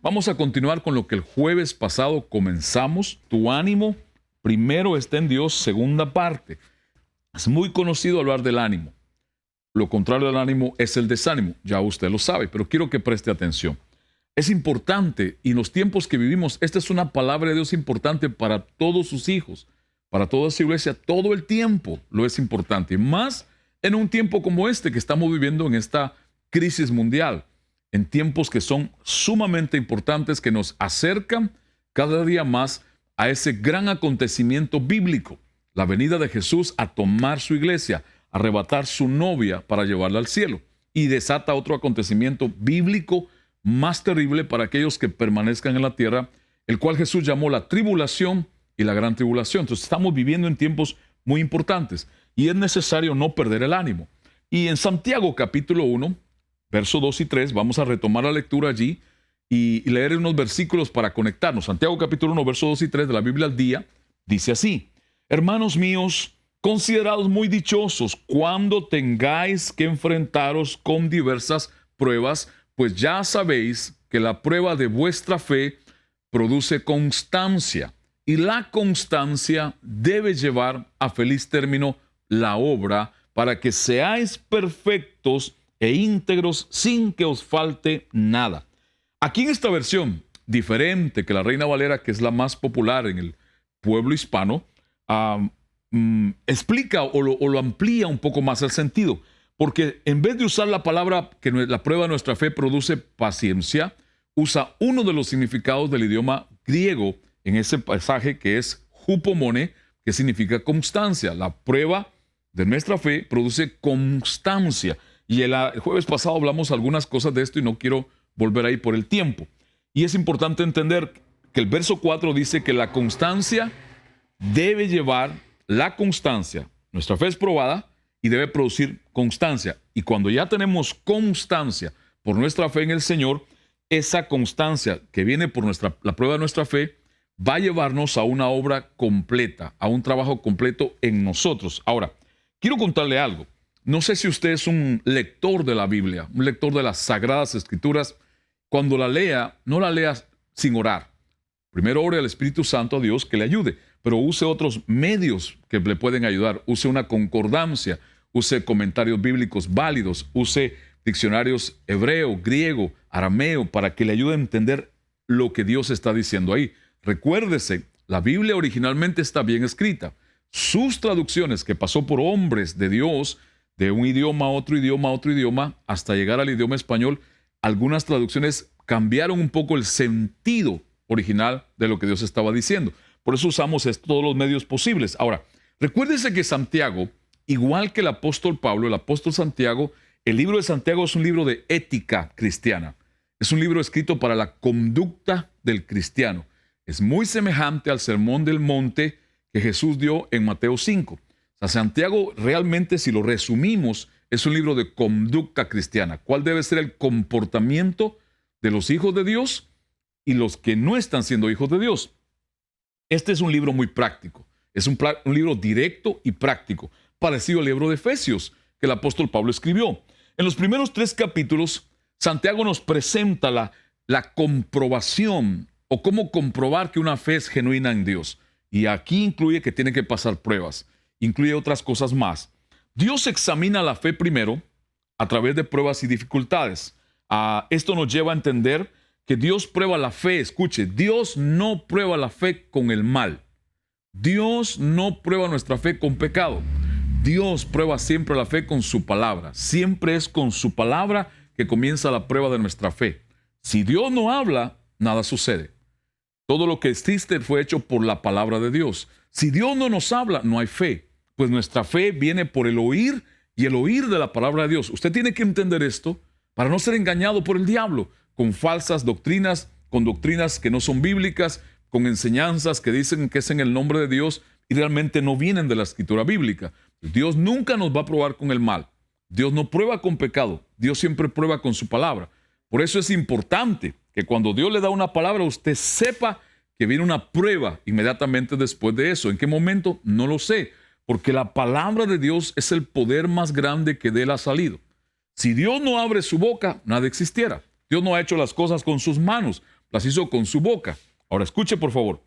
Vamos a continuar con lo que el jueves pasado comenzamos. Tu ánimo primero está en Dios, segunda parte. Es muy conocido hablar del ánimo. Lo contrario del ánimo es el desánimo. Ya usted lo sabe, pero quiero que preste atención. Es importante, y en los tiempos que vivimos, esta es una palabra de Dios importante para todos sus hijos, para toda su iglesia, todo el tiempo lo es importante. Más en un tiempo como este que estamos viviendo en esta crisis mundial, en tiempos que son sumamente importantes, que nos acercan cada día más a ese gran acontecimiento bíblico, la venida de Jesús a tomar su iglesia, a arrebatar su novia para llevarla al cielo, y desata otro acontecimiento bíblico más terrible para aquellos que permanezcan en la tierra, el cual Jesús llamó la tribulación y la gran tribulación. Entonces estamos viviendo en tiempos muy importantes y es necesario no perder el ánimo. Y en Santiago capítulo 1, versos 2 y 3, vamos a retomar la lectura allí y leer unos versículos para conectarnos. Santiago capítulo 1, versos 2 y 3 de la Biblia al día, dice así: Hermanos míos, considerados muy dichosos cuando tengáis que enfrentaros con diversas pruebas, pues ya sabéis que la prueba de vuestra fe produce constancia, y la constancia debe llevar a feliz término la obra, para que seáis perfectos e íntegros sin que os falte nada. Aquí en esta versión, diferente que la Reina Valera, que es la más popular en el pueblo hispano, explica o lo amplía un poco más el sentido. Porque en vez de usar la palabra que la prueba de nuestra fe produce paciencia, usa uno de los significados del idioma griego en ese pasaje, que es hupomone, que significa constancia. La prueba de nuestra fe produce constancia. Y el jueves pasado hablamos algunas cosas de esto y no quiero volver ahí por el tiempo. Y es importante entender que el verso 4 dice que la constancia debe llevar la constancia. Nuestra fe es probada y debe producir constancia. Y cuando ya tenemos constancia por nuestra fe en el Señor, esa constancia que viene por la prueba de nuestra fe va a llevarnos a una obra completa, a un trabajo completo en nosotros. Ahora, quiero contarle algo. No sé si usted es un lector de la Biblia, un lector de las Sagradas Escrituras. Cuando la lea, no la lea sin orar. Primero ore al Espíritu Santo, a Dios, que le ayude, pero use otros medios que le pueden ayudar. Use una concordancia, use comentarios bíblicos válidos, use diccionarios hebreo, griego, arameo, para que le ayude a entender lo que Dios está diciendo ahí. Recuérdese, la Biblia originalmente está bien escrita. Sus traducciones, que pasó por hombres de Dios, de un idioma a otro idioma, hasta llegar al idioma español, algunas traducciones cambiaron un poco el sentido original de lo que Dios estaba diciendo. Por eso usamos todos los medios posibles. Ahora, recuérdese que Santiago, igual que el apóstol Pablo, el apóstol Santiago, el libro de Santiago es un libro de ética cristiana. Es un libro escrito para la conducta del cristiano. Es muy semejante al Sermón del Monte que Jesús dio en Mateo 5. O sea, Santiago realmente, si lo resumimos, es un libro de conducta cristiana. ¿Cuál debe ser el comportamiento de los hijos de Dios y los que no están siendo hijos de Dios? Este es un libro muy práctico. Es un libro directo y práctico, parecido al libro de Efesios que el apóstol Pablo escribió. En los primeros 3 capítulos, Santiago nos presenta la comprobación o cómo comprobar que una fe es genuina en Dios. Y aquí incluye que tiene que pasar pruebas. Incluye otras cosas más. Dios examina la fe primero a través de pruebas y dificultades. Esto nos lleva a entender que Dios prueba la fe. Escuche, Dios no prueba la fe con el mal. Dios no prueba nuestra fe con pecado. Dios prueba siempre la fe con su palabra. Siempre es con su palabra que comienza la prueba de nuestra fe. Si Dios no habla, nada sucede. Todo lo que existe fue hecho por la palabra de Dios. Si Dios no nos habla, no hay fe. Pues nuestra fe viene por el oír y el oír de la palabra de Dios. Usted tiene que entender esto para no ser engañado por el diablo con falsas doctrinas, con doctrinas que no son bíblicas, con enseñanzas que dicen que es en el nombre de Dios y realmente no vienen de la escritura bíblica. Dios nunca nos va a probar con el mal. Dios no prueba con pecado. Dios siempre prueba con su palabra. Por eso es importante que cuando Dios le da una palabra, usted sepa que viene una prueba inmediatamente después de eso. ¿En qué momento? No lo sé. Porque la palabra de Dios es el poder más grande que de él ha salido. Si Dios no abre su boca, nada existiera. Dios no ha hecho las cosas con sus manos. las hizo con su boca. Ahora escuche por favor.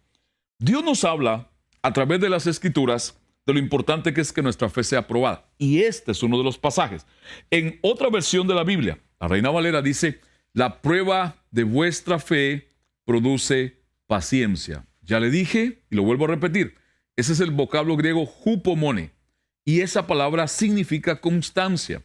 Dios nos habla a través de las Escrituras de lo importante que es que nuestra fe sea aprobada. Y este es uno de los pasajes. En otra versión de la Biblia, la Reina Valera dice, la prueba de vuestra fe produce paciencia. Ya le dije y lo vuelvo a repetir. Ese es el vocablo griego hupomone. Y esa palabra significa constancia,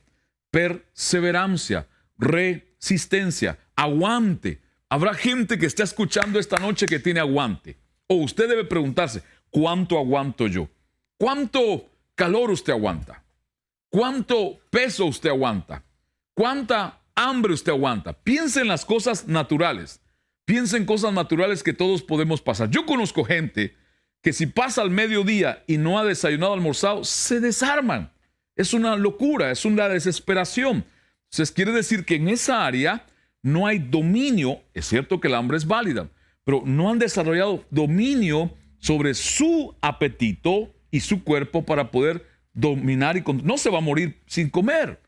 perseverancia, resistencia, aguante. Habrá gente que está escuchando esta noche que tiene aguante. O usted debe preguntarse, ¿cuánto aguanto yo? ¿Cuánto calor usted aguanta? ¿Cuánto peso usted aguanta? ¿Cuánta hambre usted aguanta? Piense en las cosas naturales. Piense en cosas naturales que todos podemos pasar. Yo conozco gente que si pasa al mediodía y no ha desayunado, almorzado, se desarman. Es una locura, es una desesperación. Entonces quiere decir que en esa área no hay dominio. Es cierto que el hambre es válida, pero no han desarrollado dominio sobre su apetito y su cuerpo para poder dominar y no se va a morir sin comer.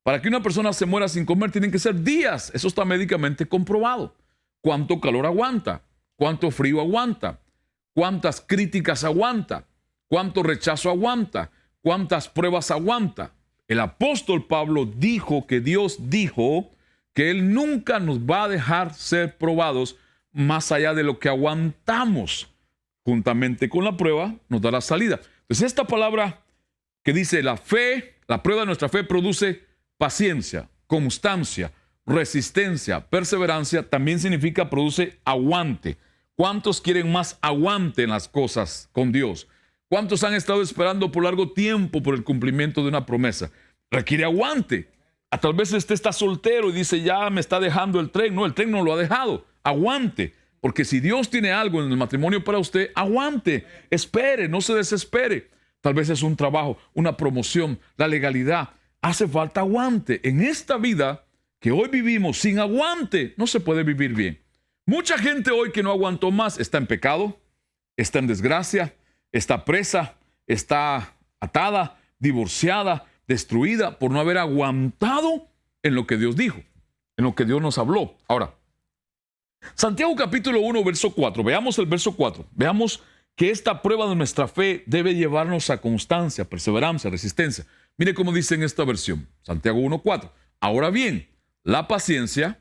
Para que una persona se muera sin comer tienen que ser días. Eso está médicamente comprobado. ¿Cuánto calor aguanta? ¿Cuánto frío aguanta? ¿Cuántas críticas aguanta? ¿Cuánto rechazo aguanta? ¿Cuántas pruebas aguanta? El apóstol Pablo dijo que Dios dijo que Él nunca nos va a dejar ser probados más allá de lo que aguantamos. Juntamente con la prueba nos da la salida. Entonces esta palabra que dice la fe, la prueba de nuestra fe produce paciencia, constancia, resistencia, perseverancia, también significa produce aguante. ¿Cuántos quieren más aguante en las cosas con Dios? ¿Cuántos han estado esperando por largo tiempo por el cumplimiento de una promesa? Requiere aguante. Tal vez usted está soltero y dice, ya me está dejando el tren. No, el tren no lo ha dejado. Aguante. Porque si Dios tiene algo en el matrimonio para usted, aguante. Espere, no se desespere. Tal vez es un trabajo, una promoción, la legalidad. Hace falta aguante. En esta vida que hoy vivimos sin aguante, no se puede vivir bien. Mucha gente hoy que no aguantó más está en pecado, está en desgracia, está presa, está atada, divorciada, destruida por no haber aguantado en lo que Dios dijo, en lo que Dios nos habló. Ahora, Santiago capítulo 1, verso 4. Veamos el verso 4. Veamos que esta prueba de nuestra fe debe llevarnos a constancia, perseverancia, resistencia. Mire cómo dice en esta versión, Santiago 1, 4. Ahora bien, la paciencia,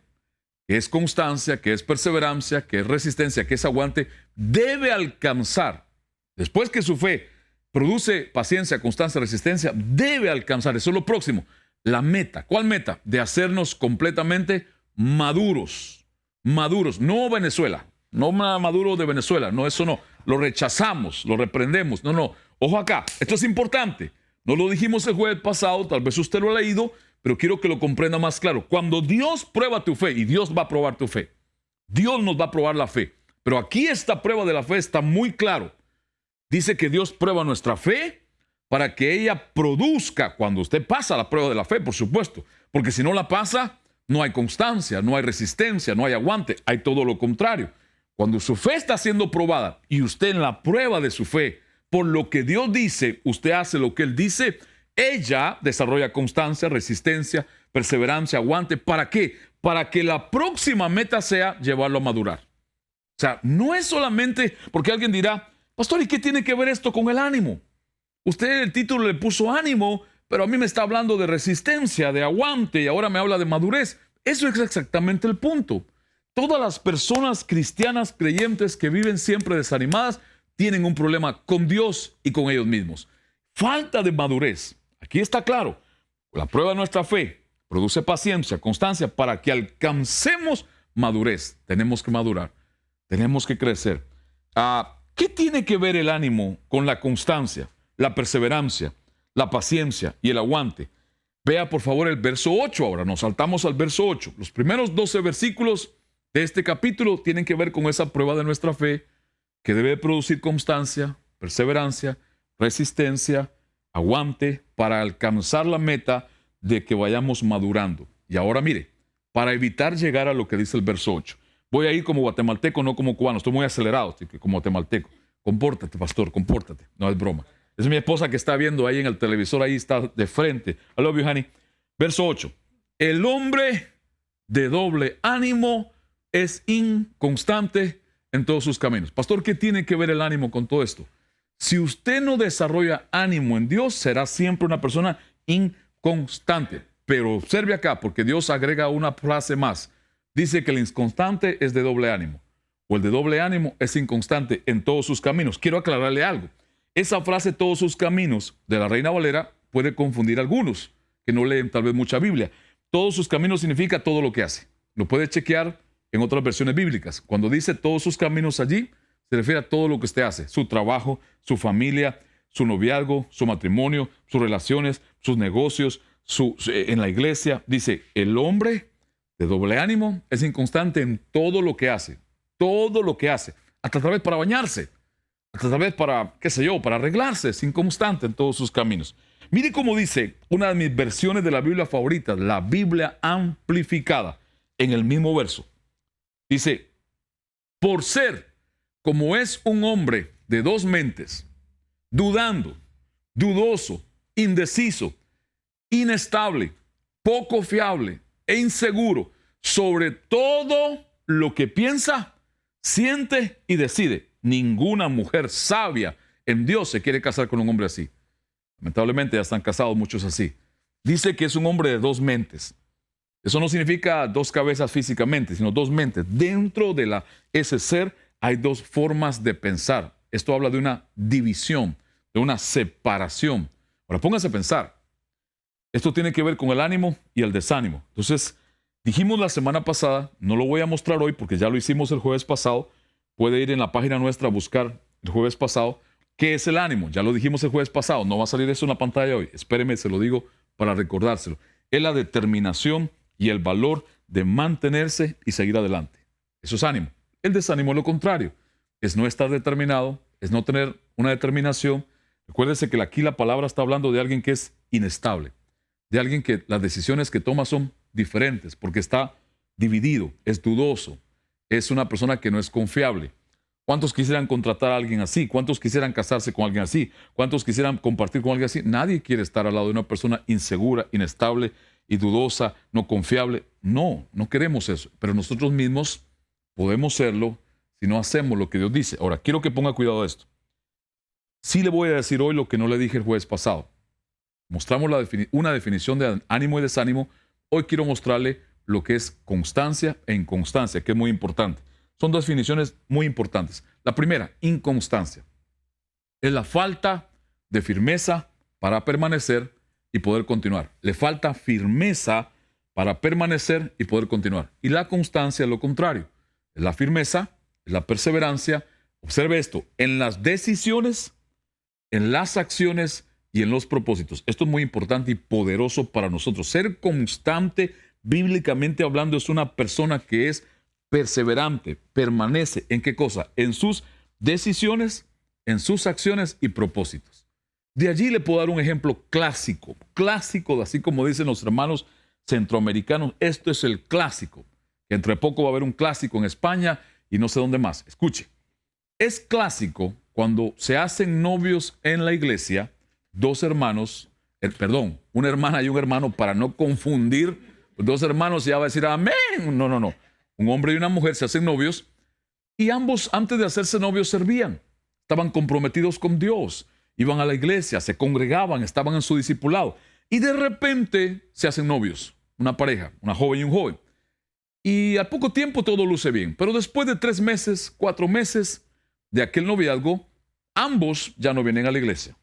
que es constancia, que es perseverancia, que es resistencia, que es aguante, debe alcanzar, después que su fe produce paciencia, constancia, resistencia, debe alcanzar, eso es lo próximo, la meta. ¿Cuál meta? De hacernos completamente maduros. Maduros, no Venezuela, no Maduro de Venezuela, no, eso no. Lo rechazamos, lo reprendemos, no. Ojo acá, esto es importante. No lo dijimos el jueves pasado, tal vez usted lo ha leído, pero quiero que lo comprenda más claro. Cuando Dios prueba tu fe, y Dios va a probar tu fe, Dios nos va a probar la fe. Pero aquí esta prueba de la fe está muy claro. Dice que Dios prueba nuestra fe para que ella produzca, cuando usted pasa la prueba de la fe, por supuesto. Porque si no la pasa, no hay constancia, no hay resistencia, no hay aguante. Hay todo lo contrario. Cuando su fe está siendo probada y usted en la prueba de su fe, por lo que Dios dice, usted hace lo que Él dice, ella desarrolla constancia, resistencia, perseverancia, aguante. ¿Para qué? Para que la próxima meta sea llevarlo a madurar. O sea, no es solamente porque alguien dirá, pastor, ¿y qué tiene que ver esto con el ánimo? Usted el título le puso ánimo, pero a mí me está hablando de resistencia, de aguante, y ahora me habla de madurez. Eso es exactamente el punto. Todas las personas cristianas creyentes que viven siempre desanimadas tienen un problema con Dios y con ellos mismos. Falta de madurez. Aquí está claro. La prueba de nuestra fe produce paciencia, constancia, para que alcancemos madurez. Tenemos que madurar. Tenemos que crecer. ¿Qué tiene que ver el ánimo con la constancia, la perseverancia, la paciencia y el aguante? Vea por favor el verso 8 ahora. Nos saltamos al verso 8. Los primeros 12 versículos de este capítulo tienen que ver con esa prueba de nuestra fe que debe producir constancia, perseverancia, resistencia, aguante para alcanzar la meta de que vayamos madurando. Y ahora mire, para evitar llegar a lo que dice el verso 8. Voy a ir como guatemalteco, no como cubano. Estoy muy acelerado, como guatemalteco. Compórtate, pastor, compórtate. No es broma. Es mi esposa que está viendo ahí en el televisor, ahí está de frente. I love you, honey. Verso 8. El hombre de doble ánimo es inconstante en todos sus caminos. Pastor, ¿qué tiene que ver el ánimo con todo esto? Si usted no desarrolla ánimo en Dios, será siempre una persona inconstante. Pero observe acá, porque Dios agrega una frase más. Dice que el inconstante es de doble ánimo, o el de doble ánimo es inconstante en todos sus caminos. Quiero aclararle algo. Esa frase, todos sus caminos, de la Reina Valera, puede confundir a algunos que no leen tal vez mucha Biblia. Todos sus caminos significa todo lo que hace. Lo puede chequear en otras versiones bíblicas. Cuando dice todos sus caminos allí, se refiere a todo lo que usted hace. Su trabajo, su familia, su noviazgo, su matrimonio, sus relaciones, sus negocios, en la iglesia. Dice, el hombre de doble ánimo es inconstante en todo lo que hace. Todo lo que hace. Hasta tal vez para bañarse. Hasta tal vez para, qué sé yo, para arreglarse. Es inconstante en todos sus caminos. Mire cómo dice una de mis versiones de la Biblia favoritas, la Biblia amplificada, en el mismo verso. Dice, por ser como es un hombre de dos mentes, dudando, dudoso, indeciso, inestable, poco fiable e inseguro sobre todo lo que piensa, siente y decide. Ninguna mujer sabia en Dios se quiere casar con un hombre así. Lamentablemente ya están casados muchos así. Dice que es un hombre de dos mentes. Eso no significa dos cabezas físicamente, sino dos mentes. Dentro de ese ser hay dos formas de pensar. Esto habla de una división, de una separación. Ahora póngase a pensar. Esto tiene que ver con el ánimo y el desánimo. Entonces, dijimos la semana pasada, no lo voy a mostrar hoy porque ya lo hicimos el jueves pasado. Puede ir en la página nuestra a buscar el jueves pasado. ¿Qué es el ánimo? Ya lo dijimos el jueves pasado. No va a salir eso en la pantalla hoy. Espéreme, se lo digo para recordárselo. Es la determinación y el valor de mantenerse y seguir adelante. Eso es ánimo. El desánimo es lo contrario. Es no estar determinado, es no tener una determinación. Recuérdese que aquí la palabra está hablando de alguien que es inestable, de alguien que las decisiones que toma son diferentes, porque está dividido, es dudoso, es una persona que no es confiable. ¿Cuántos quisieran contratar a alguien así? ¿Cuántos quisieran casarse con alguien así? ¿Cuántos quisieran compartir con alguien así? Nadie quiere estar al lado de una persona insegura, inestable y dudosa, no confiable. No, no queremos eso. Pero nosotros mismos podemos serlo si no hacemos lo que Dios dice. Ahora, quiero que ponga cuidado a esto. Sí le voy a decir hoy lo que no le dije el jueves pasado. Mostramos una definición de ánimo y desánimo. Hoy quiero mostrarle lo que es constancia e inconstancia, que es muy importante. Son dos definiciones muy importantes. La primera, inconstancia. Es la falta de firmeza para permanecer y poder continuar. Le falta firmeza para permanecer y poder continuar. Y la constancia es lo contrario. Es la firmeza, es la perseverancia. Observe esto, en las decisiones, en las acciones y en los propósitos. Esto es muy importante y poderoso para nosotros. Ser constante, bíblicamente hablando, es una persona que es perseverante, permanece. ¿En qué cosa? En sus decisiones, en sus acciones y propósitos. De allí le puedo dar un ejemplo clásico, así como dicen los hermanos centroamericanos. Esto es el clásico. Entre poco va a haber un clásico en España y no sé dónde más. Escuche, es clásico cuando se hacen novios en la iglesia, dos hermanos, una hermana y un hermano, para no confundir, dos hermanos ya va a decir amén. No. Un hombre y una mujer se hacen novios y ambos antes de hacerse novios servían. Estaban comprometidos con Dios, iban a la iglesia, se congregaban, estaban en su discipulado. Y de repente se hacen novios, una pareja, una joven y un joven. Y al poco tiempo todo luce bien. Pero después de 3 meses, 4 meses de aquel noviazgo, ambos ya no vienen a la iglesia,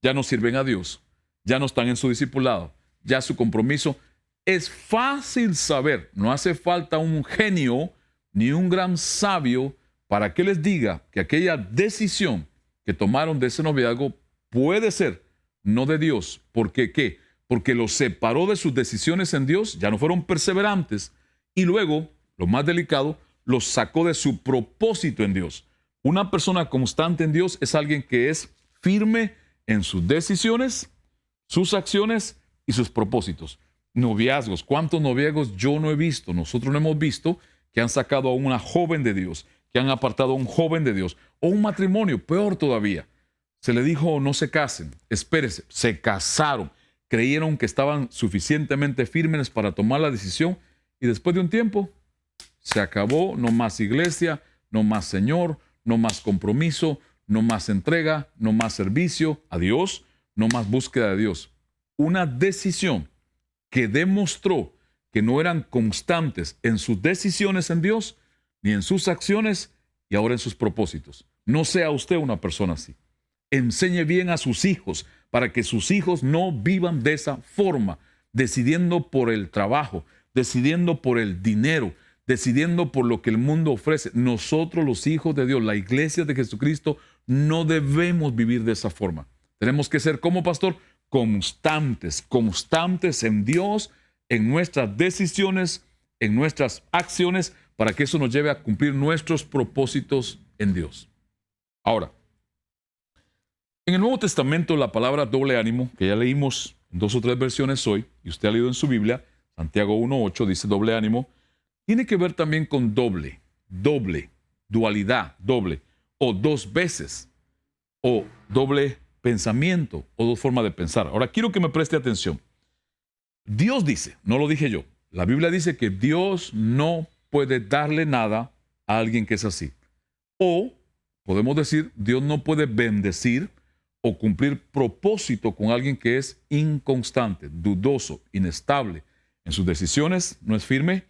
ya no sirven a Dios, ya no están en su discipulado, ya su compromiso. Es fácil saber, no hace falta un genio ni un gran sabio para que les diga que aquella decisión que tomaron de ese noviazgo puede ser no de Dios. ¿Por qué? ¿Qué? Porque los separó de sus decisiones en Dios, ya no fueron perseverantes, y luego, lo más delicado, los sacó de su propósito en Dios. Una persona constante en Dios es alguien que es firme en sus decisiones, sus acciones y sus propósitos. Noviazgos, ¿cuántos noviazgos yo no he visto? Nosotros no hemos visto que han sacado a una joven de Dios, que han apartado a un joven de Dios, o un matrimonio, peor todavía. Se le dijo no se casen, espérese, se casaron, creyeron que estaban suficientemente firmes para tomar la decisión y después de un tiempo Se acabó, no más iglesia, no más Señor, no más compromiso, no más entrega, no más servicio a Dios, no más búsqueda de Dios. Una decisión que demostró que no eran constantes en sus decisiones en Dios, ni en sus acciones, y ahora en sus propósitos. No sea usted una persona así. Enseñe bien a sus hijos para que sus hijos no vivan de esa forma, decidiendo por el trabajo, decidiendo por el dinero, decidiendo por lo que el mundo ofrece. Nosotros, los hijos de Dios, la iglesia de Jesucristo, no debemos vivir de esa forma. Tenemos que ser, como pastor, constantes en Dios, en nuestras decisiones, en nuestras acciones, para que eso nos lleve a cumplir nuestros propósitos en Dios. Ahora, en el Nuevo Testamento, la palabra doble ánimo, que ya leímos en 2 o 3 versiones hoy, y usted ha leído en su Biblia, Santiago 1:8 dice doble ánimo, tiene que ver también con doble, dualidad, doble, o dos veces, o doble pensamiento, o dos formas de pensar. Ahora quiero que me preste atención. Dios dice, no lo dije yo, la Biblia dice que Dios no puede darle nada a alguien que es así. O podemos decir, Dios no puede bendecir o cumplir propósito con alguien que es inconstante, dudoso, inestable. En sus decisiones no es firme,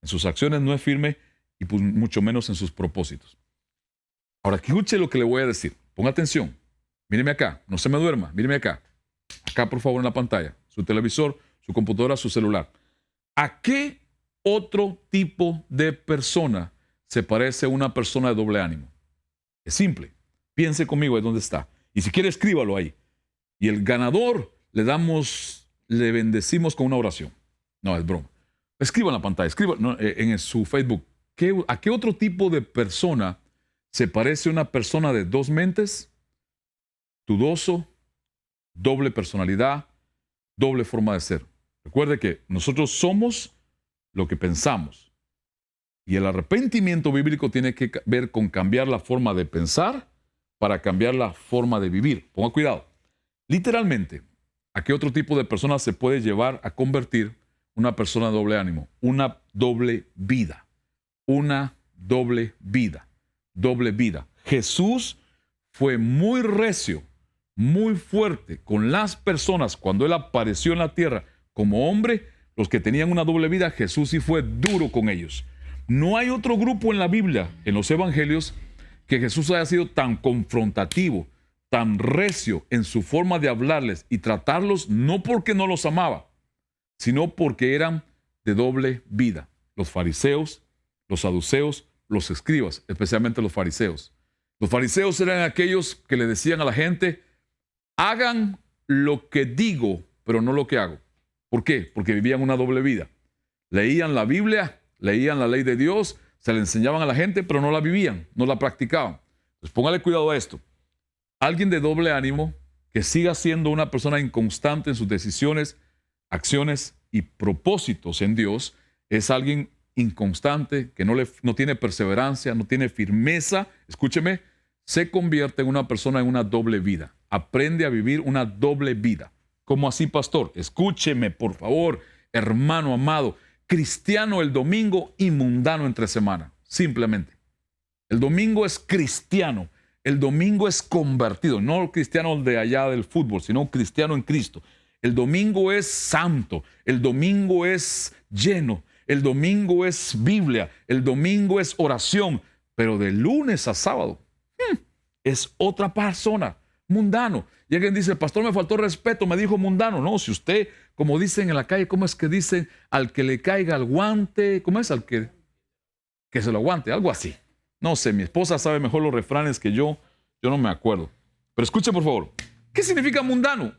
en sus acciones no es firme y pues mucho menos en sus propósitos. Ahora, escuche lo que le voy a decir. Ponga atención. Míreme acá, no se me duerma, míreme acá. Acá, por favor, en la pantalla. Su televisor, su computadora, su celular. ¿A qué otro tipo de persona se parece a una persona de doble ánimo? Es simple. Piense conmigo ahí donde está. Y si quiere, escríbalo ahí. Y el ganador le bendecimos con una oración. No, es broma. Escriba en la pantalla, escriba en su Facebook. ¿A qué otro tipo de persona se parece a una persona de dos mentes? Dudoso, doble personalidad, doble forma de ser. Recuerde que nosotros somos lo que pensamos. Y el arrepentimiento bíblico tiene que ver con cambiar la forma de pensar para cambiar la forma de vivir. Ponga cuidado. Literalmente, ¿a qué otro tipo de persona se puede llevar a convertir una persona de doble ánimo? Una doble vida. Una doble vida. Doble vida. Jesús fue muy recio, muy fuerte con las personas cuando Él apareció en la tierra como hombre. Los que tenían una doble vida, Jesús sí fue duro con ellos. No hay otro grupo en la Biblia, en los evangelios, que Jesús haya sido tan confrontativo, tan recio en su forma de hablarles y tratarlos, no porque no los amaba, sino porque eran de doble vida. Los fariseos, los saduceos, los escribas, especialmente los fariseos. Los fariseos eran aquellos que le decían a la gente, hagan lo que digo, pero no lo que hago. ¿Por qué? Porque vivían una doble vida. Leían la Biblia, leían la ley de Dios, se la enseñaban a la gente, pero no la vivían, no la practicaban. Entonces póngale cuidado a esto. Alguien de doble ánimo que siga siendo una persona inconstante en sus decisiones, acciones y propósitos en Dios, es alguien inconstante, que no tiene perseverancia, no tiene firmeza. Escúcheme, se convierte en una persona en una doble vida. Aprende a vivir una doble vida. ¿Cómo así, pastor? Escúcheme, por favor, hermano amado. Cristiano el domingo y mundano entre semana. Simplemente. El domingo es cristiano. El domingo es convertido. No cristiano de allá del fútbol, sino cristiano en Cristo. El domingo es santo. El domingo es lleno. El domingo es Biblia. El domingo es oración. Pero de lunes a sábado es otra persona. Mundano. Y alguien dice, pastor, me faltó respeto, me dijo mundano. No, si usted, como dicen en la calle, ¿cómo es que dicen? Al que le caiga el guante, ¿cómo es? Al que se lo aguante, algo así. No sé, mi esposa sabe mejor los refranes que yo no me acuerdo. Pero escuche, por favor, ¿qué significa mundano?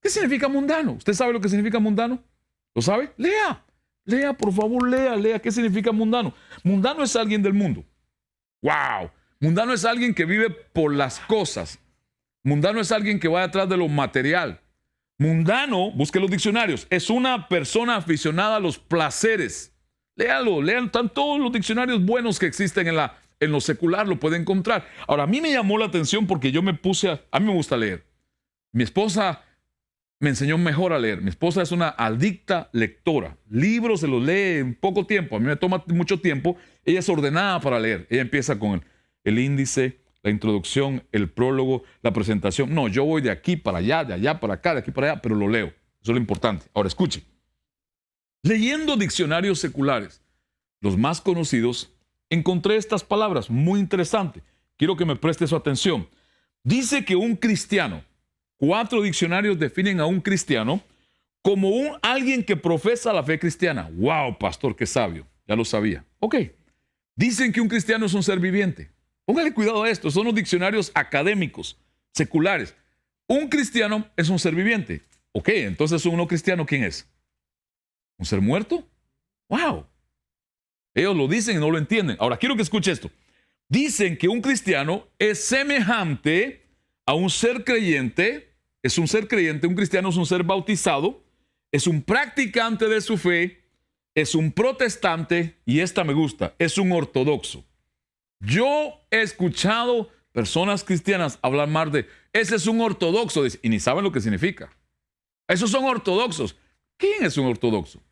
¿Qué significa mundano? ¿Usted sabe lo que significa mundano? ¿Lo sabe? Lea, por favor, lea. ¿Qué significa mundano? Mundano es alguien del mundo. ¡Wow! Mundano es alguien que vive por las cosas. Mundano es alguien que va detrás de lo material. Mundano, busque los diccionarios, es una persona aficionada a los placeres. Lean, están todos los diccionarios buenos que existen en lo secular, lo puede encontrar. Ahora, a mí me llamó la atención porque a mí me gusta leer. Mi esposa me enseñó mejor a leer. Mi esposa es una adicta lectora. Libros se los lee en poco tiempo. A mí me toma mucho tiempo. Ella es ordenada para leer. Ella empieza con el índice, la introducción, el prólogo, la presentación. No, yo voy de aquí para allá, de allá para acá, de aquí para allá, pero lo leo. Eso es lo importante. Ahora, escuche. Leyendo diccionarios seculares, los más conocidos, encontré estas palabras muy interesantes. Quiero que me preste su atención. Dice que un cristiano, 4 diccionarios definen a un cristiano como alguien que profesa la fe cristiana. ¡Wow, pastor, qué sabio! Ya lo sabía. Ok. Dicen que un cristiano es un ser viviente. Póngale cuidado a esto. Son los diccionarios académicos, seculares. Un cristiano es un ser viviente. Ok, entonces un no cristiano, ¿quién es? ¿Un ser muerto? ¡Wow! Ellos lo dicen y no lo entienden. Ahora, quiero que escuche esto. Dicen que un cristiano es semejante a un ser creyente, es un ser creyente, un cristiano es un ser bautizado, es un practicante de su fe, es un protestante, y esta me gusta, es un ortodoxo. Yo he escuchado personas cristianas hablar más de, ese es un ortodoxo, y ni saben lo que significa. Esos son ortodoxos. ¿Quién es un ortodoxo?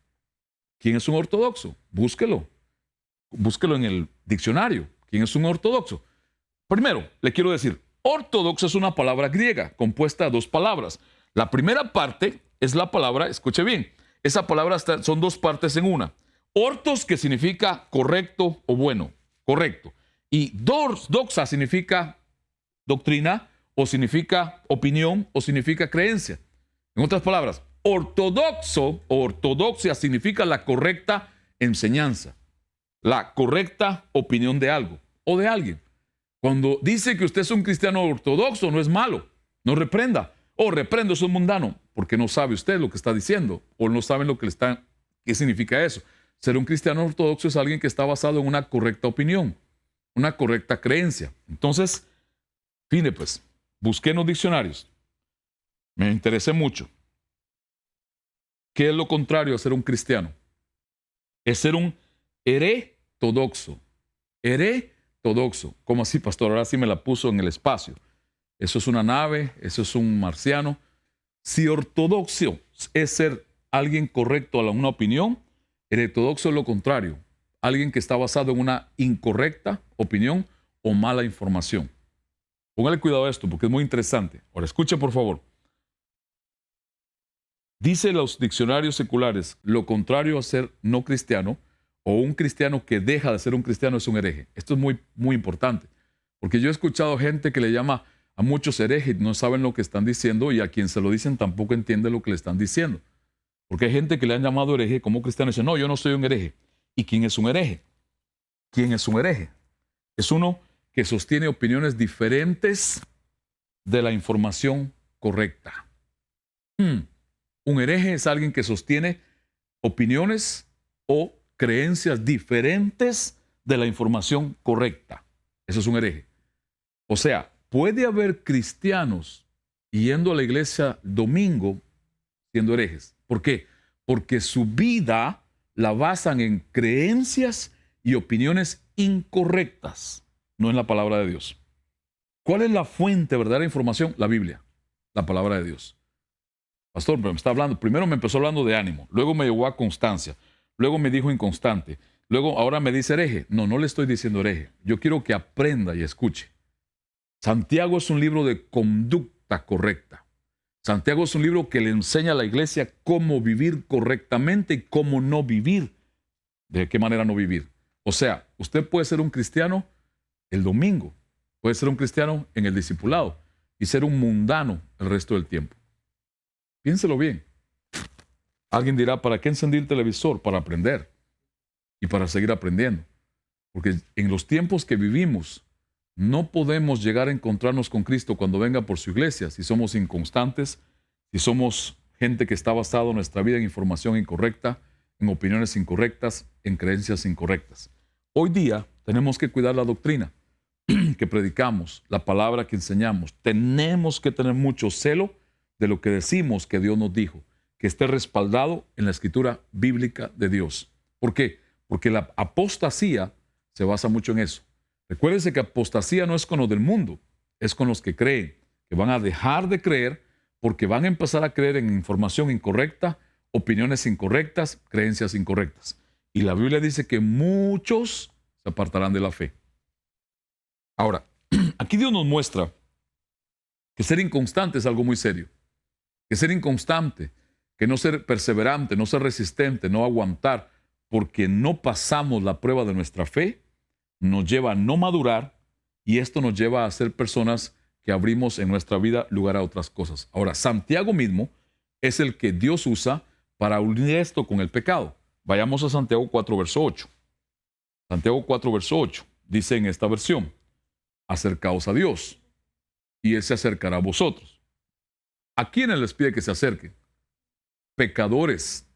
¿Quién es un ortodoxo? Búsquelo. Búsquelo en el diccionario. ¿Quién es un ortodoxo? Primero, le quiero decir, ortodoxo es una palabra griega compuesta de 2 palabras. La primera parte es la palabra, escuche bien, esa palabra son 2 partes en una. Ortos, que significa correcto o bueno, correcto. Y doxa significa doctrina, o significa opinión, o significa creencia. En otras palabras, ortodoxo o ortodoxia significa la correcta enseñanza, la correcta opinión de algo o de alguien. Cuando dice que usted es un cristiano ortodoxo, no es malo, no reprenda. O reprendo, es un mundano, porque no sabe usted lo que está diciendo, o no saben qué significa eso. Ser un cristiano ortodoxo es alguien que está basado en una correcta opinión, una correcta creencia. Entonces, fine pues, busqué en los diccionarios. Me interesé mucho. ¿Qué es lo contrario a ser un cristiano? Es ser un heretodoxo. Heretodoxo. ¿Cómo así, pastor? Ahora sí me la puso en el espacio. Eso es una nave, eso es un marciano. Si ortodoxo es ser alguien correcto a una opinión, heretodoxo es lo contrario. Alguien que está basado en una incorrecta opinión o mala información. Póngale cuidado a esto porque es muy interesante. Ahora escuche por favor. Dice los diccionarios seculares, lo contrario a ser no cristiano o un cristiano que deja de ser un cristiano es un hereje. Esto es muy, muy importante. Porque yo he escuchado gente que le llama a muchos herejes, no saben lo que están diciendo y a quien se lo dicen tampoco entiende lo que le están diciendo. Porque hay gente que le han llamado hereje como cristiano y dice, no, yo no soy un hereje. ¿Y quién es un hereje? ¿Quién es un hereje? Es uno que sostiene opiniones diferentes de la información correcta. Un hereje es alguien que sostiene opiniones o creencias diferentes de la información correcta. Eso es un hereje. O sea, puede haber cristianos yendo a la iglesia domingo siendo herejes. ¿Por qué? Porque su vida la basan en creencias y opiniones incorrectas, no en la palabra de Dios. ¿Cuál es la fuente verdadera de información? La Biblia, la palabra de Dios. Pastor, pero me está hablando, primero me empezó hablando de ánimo, luego me llevó a constancia, luego me dijo inconstante, luego ahora me dice hereje. No, no le estoy diciendo hereje. Yo quiero que aprenda y escuche. Santiago es un libro de conducta correcta. Santiago es un libro que le enseña a la iglesia cómo vivir correctamente y cómo no vivir. ¿De qué manera no vivir? O sea, usted puede ser un cristiano el domingo, puede ser un cristiano en el discipulado y ser un mundano el resto del tiempo. Piénselo bien. Alguien dirá, ¿para qué encendí el televisor? Para aprender y para seguir aprendiendo. Porque en los tiempos que vivimos, no podemos llegar a encontrarnos con Cristo cuando venga por su iglesia si somos inconstantes, si somos gente que está basada en nuestra vida en información incorrecta, en opiniones incorrectas, en creencias incorrectas. Hoy día tenemos que cuidar la doctrina que predicamos, la palabra que enseñamos. Tenemos que tener mucho celo de lo que decimos que Dios nos dijo, que esté respaldado en la escritura bíblica de Dios. ¿Por qué? Porque la apostasía se basa mucho en eso. Recuérdense que apostasía no es con los del mundo, es con los que creen, que van a dejar de creer porque van a empezar a creer en información incorrecta, opiniones incorrectas, creencias incorrectas. Y la Biblia dice que muchos se apartarán de la fe. Ahora, aquí Dios nos muestra que ser inconstante es algo muy serio. Que ser inconstante, que no ser perseverante, no ser resistente, no aguantar, porque no pasamos la prueba de nuestra fe, nos lleva a no madurar y esto nos lleva a ser personas que abrimos en nuestra vida lugar a otras cosas. Ahora, Santiago mismo es el que Dios usa para unir esto con el pecado. Vayamos a Santiago 4, verso 8. Santiago 4, verso 8 dice en esta versión: acercaos a Dios y Él se acercará a vosotros. ¿A quiénes les pide que se acerquen? Pecadores,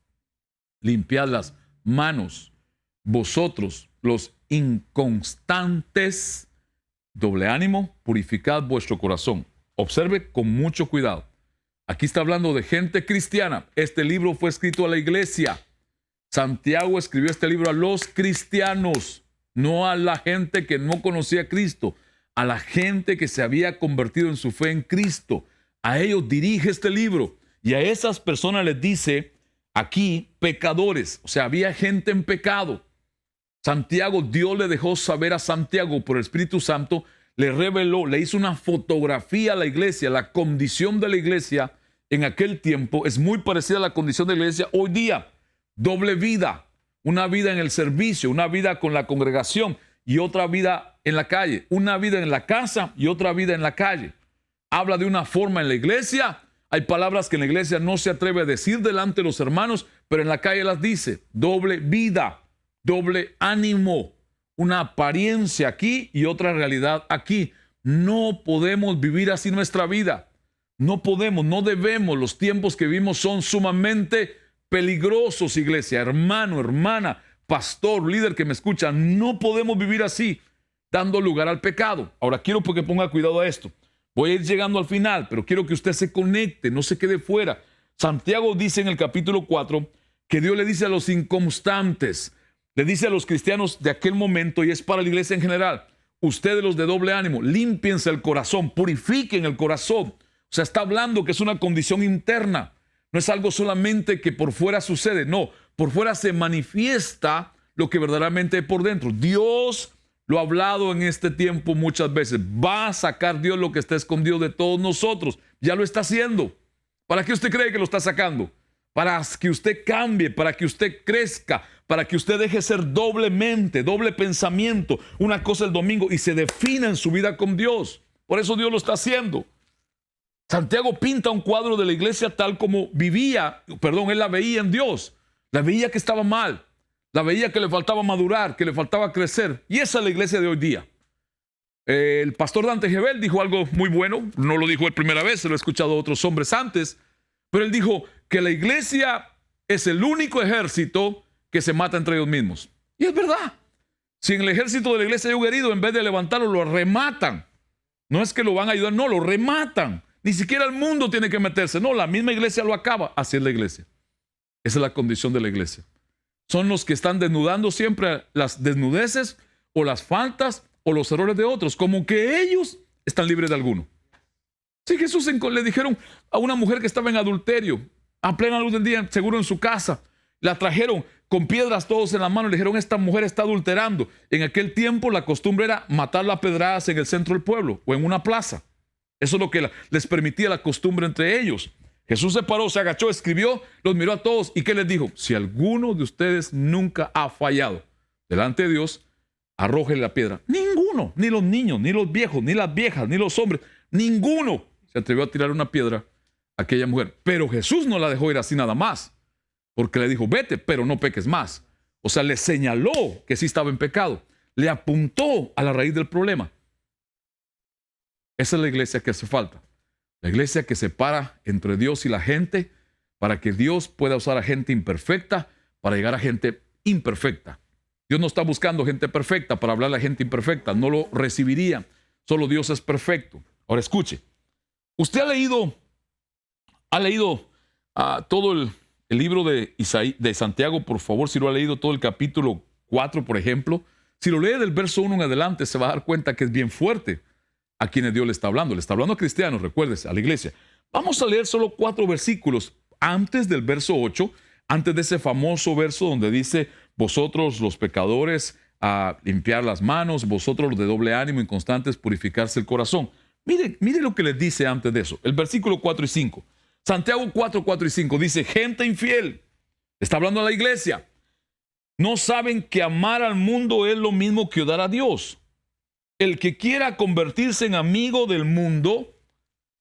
limpiad las manos, vosotros los inconstantes, doble ánimo, purificad vuestro corazón. Observe con mucho cuidado. Aquí está hablando de gente cristiana. Este libro fue escrito a la iglesia. Santiago escribió este libro a los cristianos, no a la gente que no conocía a Cristo, a la gente que se había convertido en su fe en Cristo. A ellos dirige este libro y a esas personas les dice aquí pecadores, o sea, había gente en pecado. Santiago, Dios le dejó saber a Santiago por el Espíritu Santo, le reveló, le hizo una fotografía a la iglesia. La condición de la iglesia en aquel tiempo es muy parecida a la condición de la iglesia hoy día. Doble vida, una vida en el servicio, una vida con la congregación y otra vida en la calle, una vida en la casa y otra vida en la calle. Habla de una forma en la iglesia. Hay palabras que en la iglesia no se atreve a decir delante de los hermanos, pero en la calle las dice. Doble vida, doble ánimo, una apariencia aquí y otra realidad aquí. No podemos vivir así nuestra vida. No podemos, no debemos. Los tiempos que vivimos son sumamente peligrosos, iglesia. Hermano, hermana, pastor, líder que me escucha, no podemos vivir así, dando lugar al pecado. Ahora quiero que ponga cuidado a esto. Voy a ir llegando al final, pero quiero que usted se conecte, no se quede fuera. Santiago dice en el capítulo 4 que Dios le dice a los inconstantes, le dice a los cristianos de aquel momento, y es para la iglesia en general: ustedes los de doble ánimo, límpiense el corazón, purifiquen el corazón. O sea, está hablando que es una condición interna. No es algo solamente que por fuera sucede, no, por fuera se manifiesta lo que verdaderamente hay por dentro. Dios lo ha hablado en este tiempo muchas veces. Va a sacar Dios lo que está escondido de todos nosotros. Ya lo está haciendo. ¿Para qué usted cree que lo está sacando? Para que usted cambie, para que usted crezca, para que usted deje ser doblemente, doble pensamiento, una cosa el domingo y se defina en su vida con Dios. Por eso Dios lo está haciendo. Santiago pinta un cuadro de la iglesia tal como él la veía en Dios. La veía que estaba mal. La veía que le faltaba madurar, que le faltaba crecer. Y esa es la iglesia de hoy día. El pastor Dante Gebel dijo algo muy bueno. No lo dijo él primera vez, se lo he escuchado a otros hombres antes. Pero él dijo que la iglesia es el único ejército que se mata entre ellos mismos. Y es verdad. Si en el ejército de la iglesia hay un herido, en vez de levantarlo, lo rematan. No es que lo van a ayudar, no, lo rematan. Ni siquiera el mundo tiene que meterse. No, la misma iglesia lo acaba. Así es la iglesia. Esa es la condición de la iglesia. Son los que están desnudando siempre las desnudeces o las faltas o los errores de otros, como que ellos están libres de alguno. Sí, Jesús le dijeron a una mujer que estaba en adulterio, a plena luz del día, seguro en su casa. La trajeron con piedras todos en la mano y le dijeron: esta mujer está adulterando. En aquel tiempo la costumbre era matarla a pedradas en el centro del pueblo o en una plaza. Eso es lo que les permitía la costumbre entre ellos. Jesús se paró, se agachó, escribió, los miró a todos y ¿qué les dijo? Si alguno de ustedes nunca ha fallado delante de Dios, arrójele la piedra. Ninguno, ni los niños, ni los viejos, ni las viejas, ni los hombres, ninguno se atrevió a tirar una piedra a aquella mujer. Pero Jesús no la dejó ir así nada más, porque le dijo: vete, pero no peques más. O sea, le señaló que sí estaba en pecado, le apuntó a la raíz del problema. Esa es la iglesia que hace falta. La iglesia que separa entre Dios y la gente para que Dios pueda usar a gente imperfecta para llegar a gente imperfecta. Dios no está buscando gente perfecta para hablar a la gente imperfecta. No lo recibiría. Solo Dios es perfecto. Ahora escuche. Usted ha leído todo el libro de Santiago, por favor, si lo ha leído todo el capítulo 4, por ejemplo. Si lo lee del verso 1 en adelante, se va a dar cuenta que es bien fuerte a quienes Dios le está hablando. Le está hablando a cristianos, recuérdese, a la iglesia. Vamos a leer solo 4 versículos antes del verso 8, antes de ese famoso verso donde dice, vosotros los pecadores, a limpiar las manos, vosotros los de doble ánimo, inconstantes, purificarse el corazón. Mire lo que les dice antes de eso. El versículo 4 y 5. Santiago 4, 4 y 5 dice, gente infiel, está hablando a la iglesia, no saben que amar al mundo es lo mismo que odiar a Dios. El que quiera convertirse en amigo del mundo,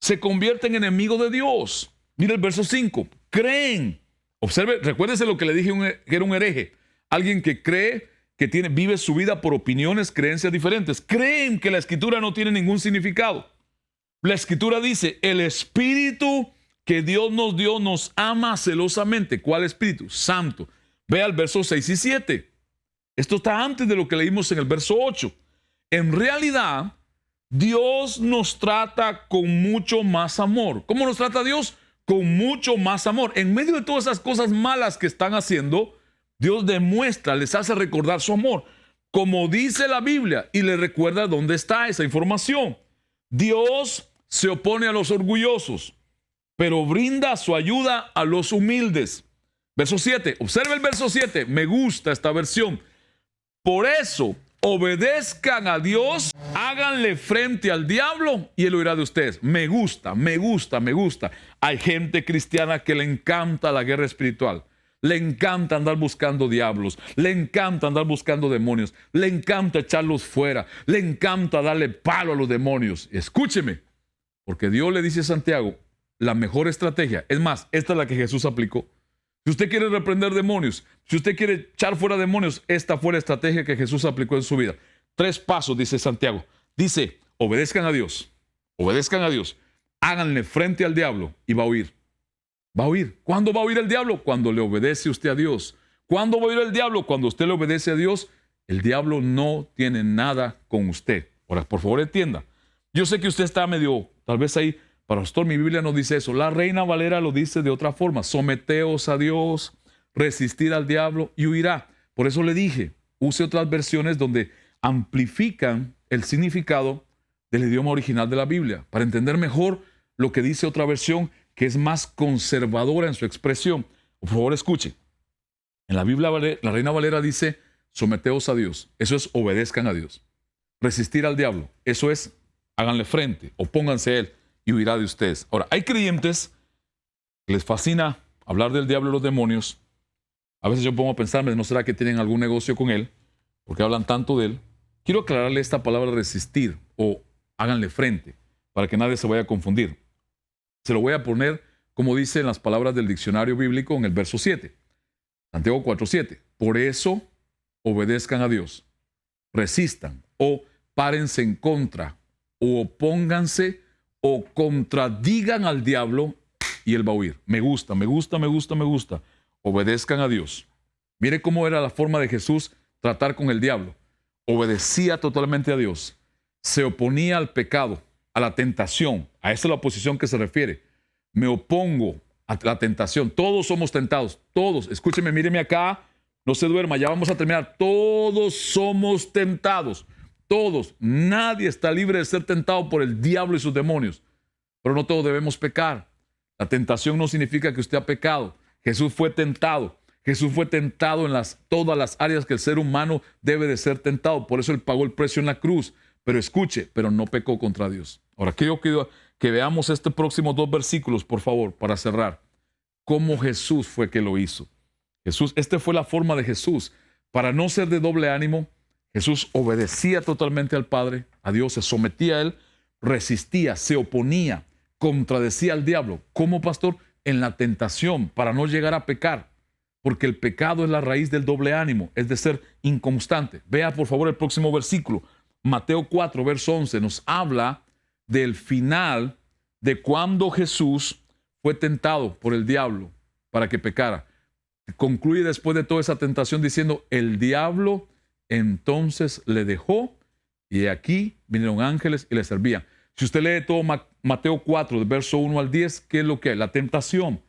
se convierte en enemigo de Dios. Mira el verso 5. Creen. Observe, recuérdese lo que le dije, que era un hereje. Alguien que cree que vive su vida por opiniones, creencias diferentes. Creen que la escritura no tiene ningún significado. La escritura dice, el espíritu que Dios nos dio nos ama celosamente. ¿Cuál espíritu? Santo. Vea el verso 6 y 7. Esto está antes de lo que leímos en el verso 8. En realidad, Dios nos trata con mucho más amor. ¿Cómo nos trata Dios? Con mucho más amor. En medio de todas esas cosas malas que están haciendo, Dios demuestra, les hace recordar su amor. Como dice la Biblia, y les recuerda dónde está esa información. Dios se opone a los orgullosos, pero brinda su ayuda a los humildes. Verso 7, observe el verso 7, me gusta esta versión. Por eso, obedezcan a Dios, háganle frente al diablo y él huirá de ustedes. Me gusta, me gusta, me gusta. Hay gente cristiana que le encanta la guerra espiritual. Le encanta andar buscando diablos, le encanta andar buscando demonios, le encanta echarlos fuera, le encanta darle palo a los demonios. Escúcheme, porque Dios le dice a Santiago, la mejor estrategia, es más, esta es la que Jesús aplicó. Si usted quiere reprender demonios, si usted quiere echar fuera demonios, esta fue la estrategia que Jesús aplicó en su vida. 3 pasos, dice Santiago. Dice, obedezcan a Dios, háganle frente al diablo y va a huir. Va a huir. ¿Cuándo va a huir el diablo? Cuando le obedece usted a Dios. ¿Cuándo va a huir el diablo? Cuando usted le obedece a Dios. El diablo no tiene nada con usted. Ahora, por favor, entienda. Yo sé que usted está medio, tal vez ahí, pastor, mi Biblia no dice eso. La Reina Valera lo dice de otra forma. Someteos a Dios, resistir al diablo y huirá. Por eso le dije, use otras versiones donde amplifican el significado del idioma original de la Biblia, para entender mejor lo que dice otra versión que es más conservadora en su expresión. Por favor, escuche. En la Biblia, la Reina Valera dice, someteos a Dios. Eso es, obedezcan a Dios. Resistir al diablo. Eso es, háganle frente, opónganse a él y huirá de ustedes. Ahora, hay creyentes que les fascina hablar del diablo y los demonios. A veces yo pongo a pensarme, ¿no será que tienen algún negocio con él? Porque hablan tanto de él. Quiero aclararle esta palabra resistir o háganle frente, para que nadie se vaya a confundir. Se lo voy a poner como dice en las palabras del diccionario bíblico en el verso 7. Santiago 4:7. Por eso obedezcan a Dios, resistan o párense en contra o opónganse o contradigan al diablo y él va a huir. Me gusta, me gusta, me gusta, me gusta. Obedezcan a Dios. Mire cómo era la forma de Jesús tratar con el diablo. Obedecía totalmente a Dios. Se oponía al pecado, a la tentación. A esa es la oposición que se refiere. Me opongo a la tentación. Todos somos tentados. Todos. Escúcheme, míreme acá. No se duerma. Ya vamos a terminar. Todos somos tentados. Todos. Nadie está libre de ser tentado por el diablo y sus demonios. Pero no todos debemos pecar. La tentación no significa que usted ha pecado. Jesús fue tentado. Jesús fue tentado en todas las áreas que el ser humano debe de ser tentado. Por eso Él pagó el precio en la cruz. Pero escuche, pero no pecó contra Dios. Ahora quiero que veamos estos próximos 2 versículos, por favor, para cerrar. Cómo Jesús fue que lo hizo. Esta fue la forma de Jesús. Para no ser de doble ánimo, Jesús obedecía totalmente al Padre, a Dios, se sometía a Él, resistía, se oponía, contradecía al diablo. ¿Cómo, pastor? En la tentación, para no llegar a pecar. Porque el pecado es la raíz del doble ánimo, es de ser inconstante. Vea, por favor, el próximo versículo. Mateo 4, verso 11, nos habla del final de cuando Jesús fue tentado por el diablo para que pecara. Concluye después de toda esa tentación diciendo, el diablo entonces le dejó y aquí vinieron ángeles y le servían. Si usted lee todo Mateo 4, del verso 1 al 10, ¿qué es lo que es? La tentación.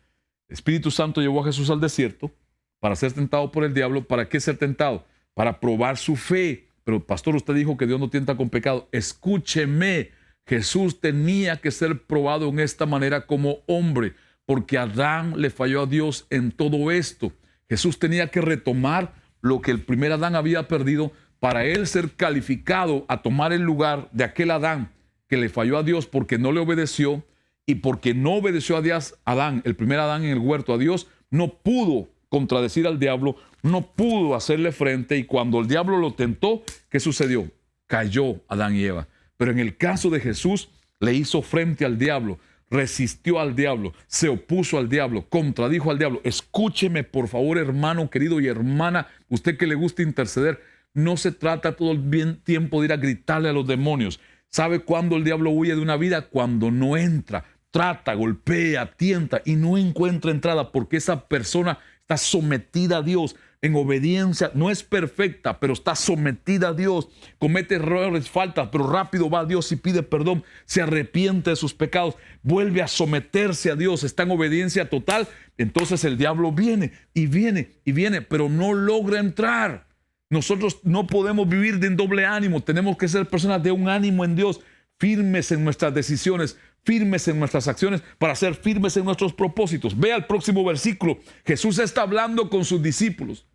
El Espíritu Santo llevó a Jesús al desierto para ser tentado por el diablo. ¿Para qué ser tentado? Para probar su fe. Pero pastor, usted dijo que Dios no tienta con pecado. Escúcheme. Jesús tenía que ser probado en esta manera como hombre, porque Adán le falló a Dios en todo esto. Jesús tenía que retomar lo que el primer Adán había perdido para él ser calificado a tomar el lugar de aquel Adán que le falló a Dios porque no le obedeció, y porque no obedeció a Dios, Adán, el primer Adán en el huerto, a Dios, no pudo contradecir al diablo, no pudo hacerle frente, y cuando el diablo lo tentó, ¿qué sucedió? Cayó Adán y Eva. Pero en el caso de Jesús, le hizo frente al diablo, resistió al diablo, se opuso al diablo, contradijo al diablo. Escúcheme, por favor, hermano querido y hermana, usted que le gusta interceder, no se trata todo el tiempo de ir a gritarle a los demonios. ¿Sabe cuándo el diablo huye de una vida? Cuando no entra, trata, golpea, tienta y no encuentra entrada, porque esa persona está sometida a Dios en obediencia. No es perfecta, pero está sometida a Dios. Comete errores, faltas, pero rápido va a Dios y pide perdón. Se arrepiente de sus pecados, vuelve a someterse a Dios, está en obediencia total. Entonces el diablo viene y viene y viene, pero no logra entrar. Nosotros no podemos vivir de doble ánimo. Tenemos que ser personas de un ánimo en Dios, firmes en nuestras decisiones, firmes en nuestras acciones, para ser firmes en nuestros propósitos. Vea el próximo versículo. Jesús está hablando con sus discípulos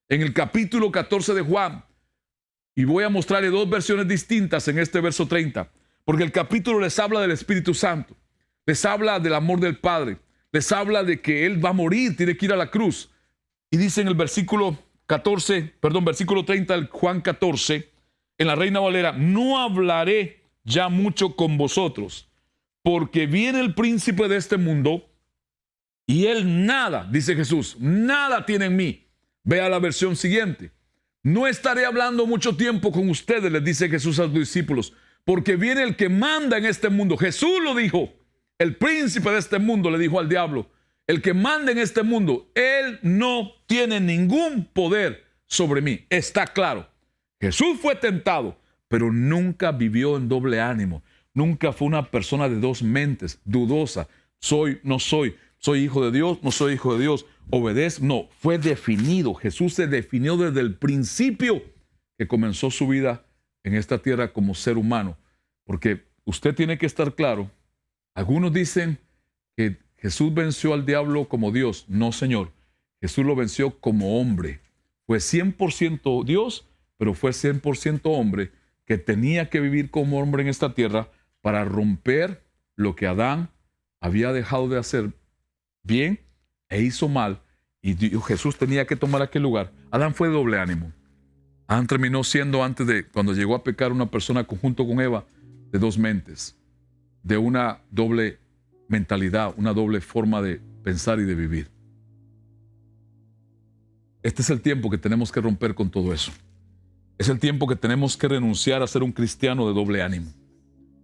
en el capítulo 14 de Juan, y voy a mostrarle dos versiones distintas en este verso 30, porque el capítulo les habla del Espíritu Santo, les habla del amor del Padre, les habla de que Él va a morir, tiene que ir a la cruz, y dice en el versículo 30 del Juan 14, en la Reina Valera: no hablaré ya mucho con vosotros, porque viene el príncipe de este mundo, y él nada, dice Jesús, nada tiene en mí. Vea la versión siguiente: no estaré hablando mucho tiempo con ustedes, les dice Jesús a sus discípulos, porque viene el que manda en este mundo. Jesús lo dijo, el príncipe de este mundo le dijo al diablo: el que manda en este mundo, él no tiene ningún poder sobre mí. Está claro. Jesús fue tentado, pero nunca vivió en doble ánimo. Nunca fue una persona de dos mentes, dudosa. Soy, no soy. Soy hijo de Dios, no soy hijo de Dios. Obedezco, no. Fue definido. Jesús se definió desde el principio que comenzó su vida en esta tierra como ser humano. Porque usted tiene que estar claro. Algunos dicen que Jesús venció al diablo como Dios. No, Señor. Jesús lo venció como hombre. Fue 100% Dios, pero fue 100% hombre, que tenía que vivir como hombre en esta tierra para romper lo que Adán había dejado de hacer bien e hizo mal. Y Jesús tenía que tomar aquel lugar. Adán fue de doble ánimo. Adán terminó siendo, cuando llegó a pecar, una persona junto con Eva de dos mentes, de una doble mentalidad, una doble forma de pensar y de vivir. Este es el tiempo que tenemos que romper con todo eso. Es el tiempo que tenemos que renunciar a ser un cristiano de doble ánimo.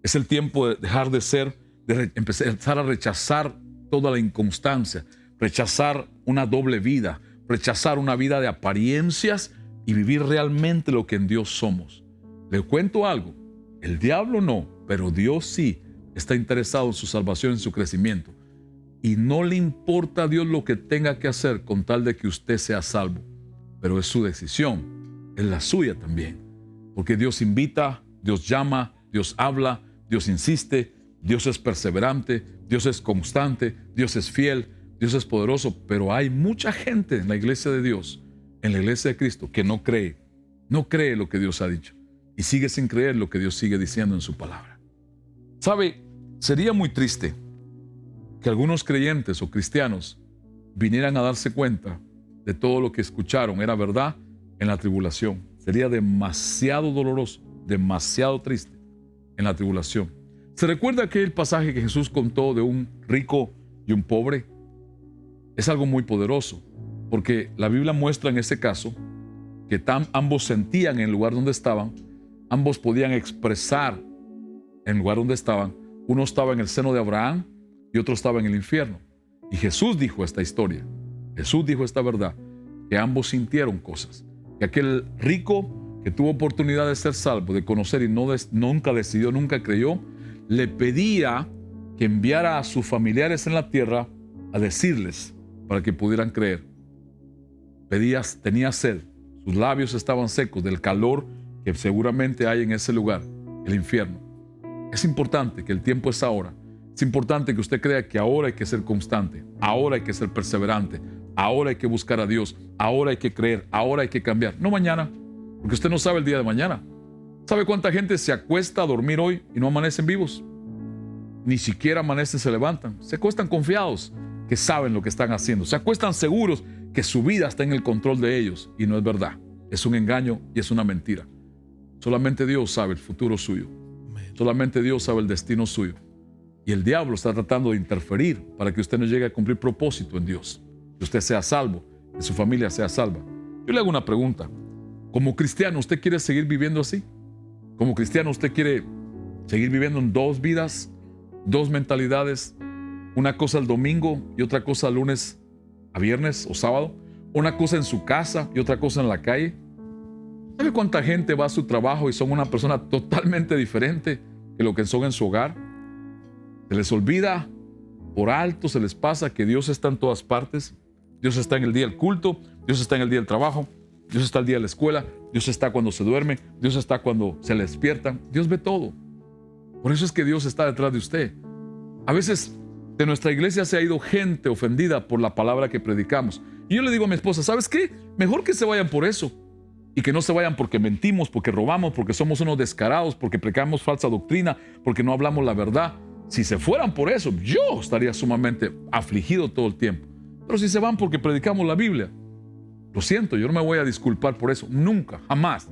Es el tiempo de dejar de ser, de empezar a rechazar toda la inconstancia, rechazar una doble vida, rechazar una vida de apariencias y vivir realmente lo que en Dios somos. Le cuento algo, el diablo no, pero Dios sí está interesado en su salvación, en su crecimiento. Y no le importa a Dios lo que tenga que hacer con tal de que usted sea salvo. Pero es su decisión, es la suya también. Porque Dios invita, Dios llama, Dios habla, Dios insiste, Dios es perseverante, Dios es constante, Dios es fiel, Dios es poderoso. Pero hay mucha gente en la iglesia de Dios, en la iglesia de Cristo, que no cree lo que Dios ha dicho. Y sigue sin creer lo que Dios sigue diciendo en su palabra. ¿Sabe? Sería muy triste que algunos creyentes o cristianos vinieran a darse cuenta de todo lo que escucharon era verdad en la tribulación. Sería demasiado doloroso, demasiado triste en la tribulación. ¿Se recuerda aquel pasaje que Jesús contó de un rico y un pobre? Es algo muy poderoso, porque la Biblia muestra en ese caso que ambos sentían en el lugar donde estaban, ambos podían expresar en el lugar donde estaban. Uno estaba en el seno de Abraham y otro estaba en el infierno. Y Jesús dijo esta historia, Jesús dijo esta verdad, que ambos sintieron cosas. Que aquel rico que tuvo oportunidad de ser salvo, de conocer y nunca decidió, nunca creyó, le pedía que enviara a sus familiares en la tierra a decirles para que pudieran creer. Tenía sed, sus labios estaban secos del calor que seguramente hay en ese lugar, el infierno. Es importante que el tiempo es ahora. Es importante que usted crea que ahora hay que ser constante, ahora hay que ser perseverante, ahora hay que buscar a Dios, ahora hay que creer, ahora hay que cambiar. No mañana, porque usted no sabe el día de mañana. ¿Sabe cuánta gente se acuesta a dormir hoy y no amanecen vivos? Ni siquiera amanecen, se levantan. Se acuestan confiados que saben lo que están haciendo. Se acuestan seguros que su vida está en el control de ellos. Y no es verdad. Es un engaño y es una mentira. Solamente Dios sabe el futuro suyo. Solamente Dios sabe el destino suyo. Y el diablo está tratando de interferir para que usted no llegue a cumplir propósito en Dios. Que usted sea salvo, que su familia sea salva. Yo le hago una pregunta. Como cristiano, ¿usted quiere seguir viviendo así? Como cristiano, ¿usted quiere seguir viviendo en dos vidas, dos mentalidades? Una cosa el domingo y otra cosa el lunes a viernes o sábado. Una cosa en su casa y otra cosa en la calle. ¿Sabe cuánta gente va a su trabajo y son una persona totalmente diferente que lo que son en su hogar? Se les olvida, por alto se les pasa que Dios está en todas partes. Dios está en el día del culto, Dios está en el día del trabajo, Dios está el día de la escuela, Dios está cuando se duerme, Dios está cuando se le despierta. Dios ve todo. Por eso es que Dios está detrás de usted. A veces de nuestra iglesia se ha ido gente ofendida por la palabra que predicamos. Y yo le digo a mi esposa, ¿sabes qué? Mejor que se vayan por eso. Y que no se vayan porque mentimos, porque robamos, porque somos unos descarados, porque predicamos falsa doctrina, porque no hablamos la verdad. Si se fueran por eso, yo estaría sumamente afligido todo el tiempo. Pero si se van porque predicamos la Biblia, lo siento, yo no me voy a disculpar por eso. Nunca, jamás.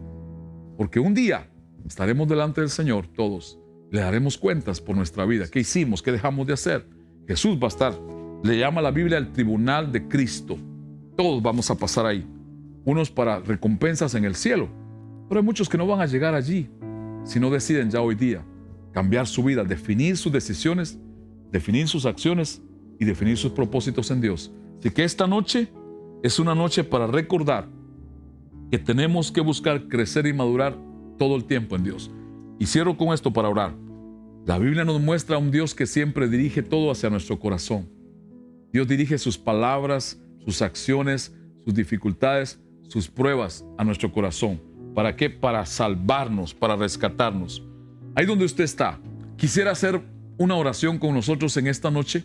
Porque un día estaremos delante del Señor todos. Le daremos cuentas por nuestra vida. ¿Qué hicimos? ¿Qué dejamos de hacer? Jesús va a estar. Le llama a la Biblia el tribunal de Cristo. Todos vamos a pasar ahí. Unos para recompensas en el cielo. Pero hay muchos que no van a llegar allí si no deciden ya hoy día cambiar su vida, definir sus decisiones, definir sus acciones y definir sus propósitos en Dios. Así que esta noche es una noche para recordar que tenemos que buscar crecer y madurar todo el tiempo en Dios. Y cierro con esto para orar. La Biblia nos muestra a un Dios que siempre dirige todo hacia nuestro corazón. Dios dirige sus palabras, sus acciones, sus dificultades, sus pruebas a nuestro corazón. ¿Para qué? Para salvarnos, para rescatarnos. Ahí donde usted está, quisiera hacer una oración con nosotros en esta noche.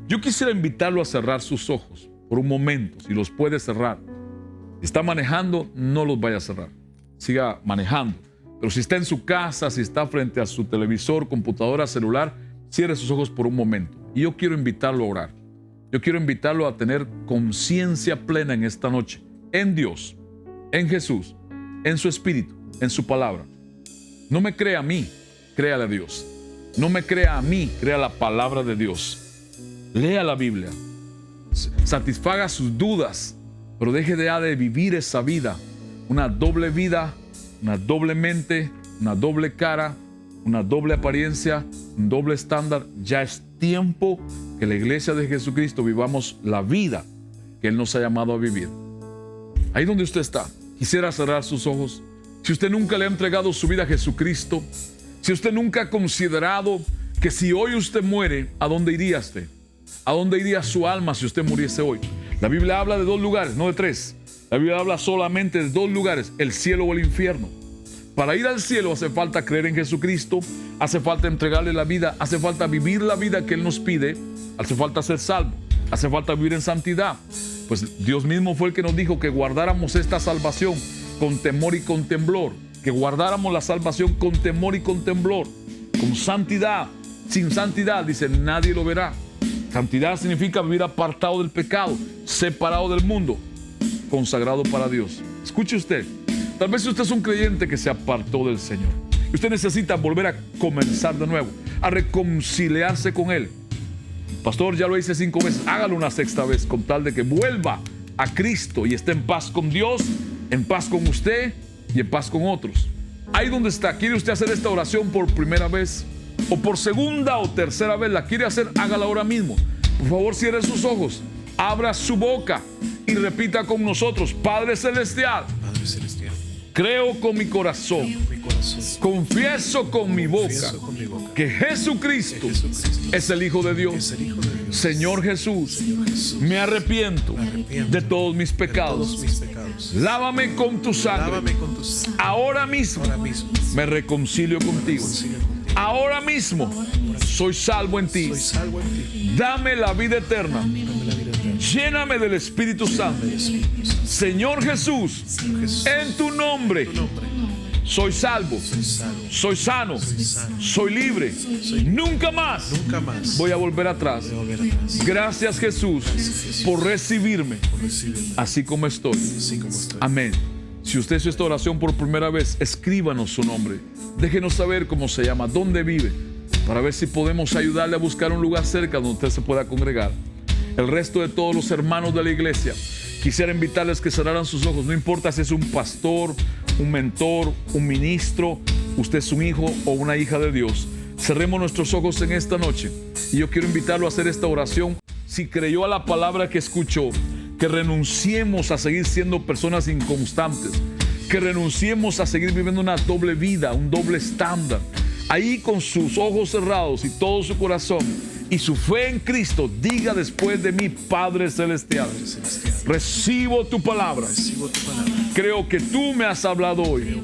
Yo quisiera invitarlo a cerrar sus ojos por un momento, si los puede cerrar. Si está manejando, no los vaya a cerrar. Siga manejando. Pero si está en su casa, si está frente a su televisor, computadora, celular, cierre sus ojos por un momento. Y yo quiero invitarlo a orar. Yo quiero invitarlo a tener conciencia plena en esta noche. En Dios, en Jesús, en su Espíritu, en su palabra. No me crea a mí, créale a Dios. No me crea a mí, crea la palabra de Dios. Lea la Biblia. Satisfaga sus dudas, pero deje de vivir esa vida. Una doble vida, una doble mente, una doble cara, una doble apariencia, un doble estándar. Ya es tiempo que la iglesia de Jesucristo vivamos la vida que Él nos ha llamado a vivir. Ahí donde usted está, quisiera cerrar sus ojos. Si usted nunca le ha entregado su vida a Jesucristo, si usted nunca ha considerado que si hoy usted muere, ¿a dónde iría usted? ¿A dónde iría su alma si usted muriese hoy? La Biblia habla de 2 lugares, no de 3. La Biblia habla solamente de 2 lugares, el cielo o el infierno. Para ir al cielo hace falta creer en Jesucristo, hace falta entregarle la vida, hace falta vivir la vida que Él nos pide, hace falta ser salvo, hace falta vivir en santidad. Pues Dios mismo fue el que nos dijo que guardáramos esta salvación con temor y con temblor, que guardáramos la salvación con temor y con temblor, con santidad. Sin santidad, dice, nadie lo verá. Santidad significa vivir apartado del pecado, separado del mundo, consagrado para Dios. Escuche usted, tal vez usted es un creyente que se apartó del Señor. Usted necesita volver a comenzar de nuevo, a reconciliarse con Él. Pastor, ya lo hice 5 veces, hágalo una 6ª vez, con tal de que vuelva a Cristo y esté en paz con Dios, en paz con usted y en paz con otros. Ahí donde está, ¿quiere usted hacer esta oración por primera vez? O por 2ª o 3ª vez, ¿la quiere hacer? Hágala ahora mismo. Por favor, cierre sus ojos, abra su boca y repita con nosotros: Padre Celestial, creo con mi corazón, confieso con mi boca que Jesucristo es el Hijo de Dios. Señor Jesús, me arrepiento de todos mis pecados. Lávame con tu sangre. Ahora mismo me reconcilio contigo. Ahora mismo soy salvo en ti. Soy salvo en ti. Dame la vida eterna. Dame la vida eterna. Lléname del Espíritu Santo. Señor Jesús, Señor Jesús, en tu nombre en tu nombre, soy salvo, soy salvo. soy sano, sano. soy libre. Nunca más Nunca más voy a volver atrás. voy a volver atrás. Gracias, Jesús, por recibirme Por recibirme así como estoy. así como estoy. Amén. Si usted hizo esta oración por primera vez, escríbanos su nombre. Déjenos saber cómo se llama, dónde vive, para ver si podemos ayudarle a buscar un lugar cerca donde usted se pueda congregar. El resto de todos los hermanos de la iglesia, quisiera invitarles que cerraran sus ojos. No importa si es un pastor, un mentor, un ministro, usted es un hijo o una hija de Dios. Cerremos nuestros ojos en esta noche y yo quiero invitarlo a hacer esta oración. Si creyó a la palabra que escuchó, que renunciemos a seguir siendo personas inconstantes, que renunciemos a seguir viviendo una doble vida, un doble estándar. Ahí con sus ojos cerrados y todo su corazón y su fe en Cristo, diga después de mí: Padre Celestial, recibo tu palabra. Recibo tu palabra. Creo que tú me has hablado hoy.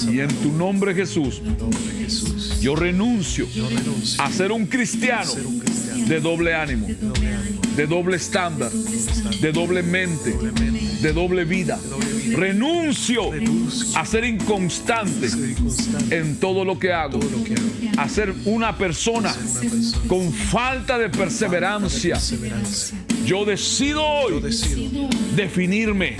Y en tu nombre, Jesús, En nombre de Jesús, yo renuncio yo renuncio a ser un cristiano ser un cristiano de doble ánimo, de doble ánimo, de doble estándar, de doble mente, doblemente, de doble vida. doble vida. Renuncio Renuncio a ser inconstante ser inconstante en todo lo que hago, en todo lo que hago. a ser una persona Ser una persona con falta de perseverancia. perseverancia. Yo decido Yo hoy decido definirme